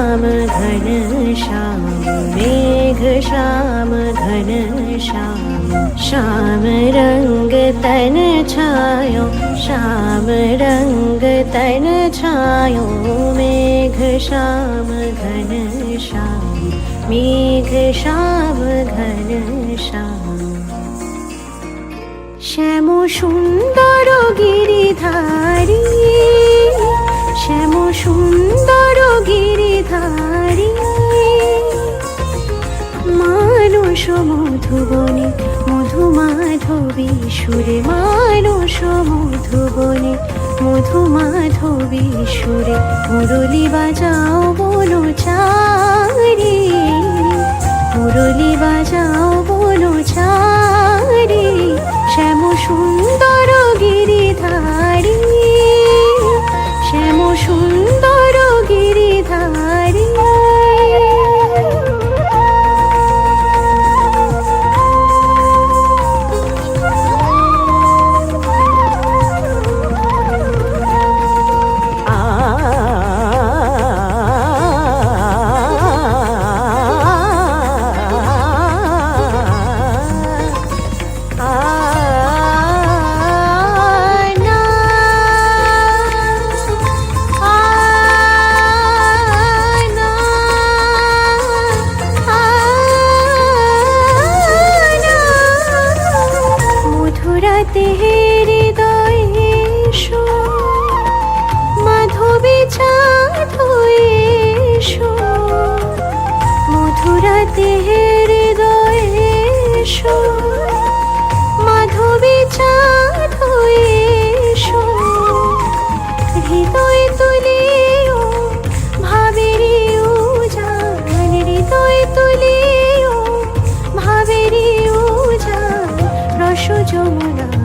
श्याम घन श्याम मेघ श्याम घन श्याम श्याम रंग तन छायो श्याम रंग तन छायो मेघ श्याम घन श्याम मेघ श्याम घन श्याम श्याम सुंदर गिरिधारी श्याम सुंदर गिरिधारी मानुष मधुबने मधु माधवी सुरे मानुष मधुबने मधु माधवी सुरे मुरली बाजाओ बोलो चारी मुरली बाजाओ बोलो चारी श्याम सुंदर गिरिधारी श्याम सुंदर गिरिधारी মথুরাতে হৃদয়ে এসো মাধবী চাঁদ হয়ে এসো মথুরাতে হৃদয়ে এসো মাধবী চাঁদ হয়ে এসো হৃদয় তুলিও ভাবেরি উজান হৃদয় তুলিও ভাবেরি উজান রস যমুনা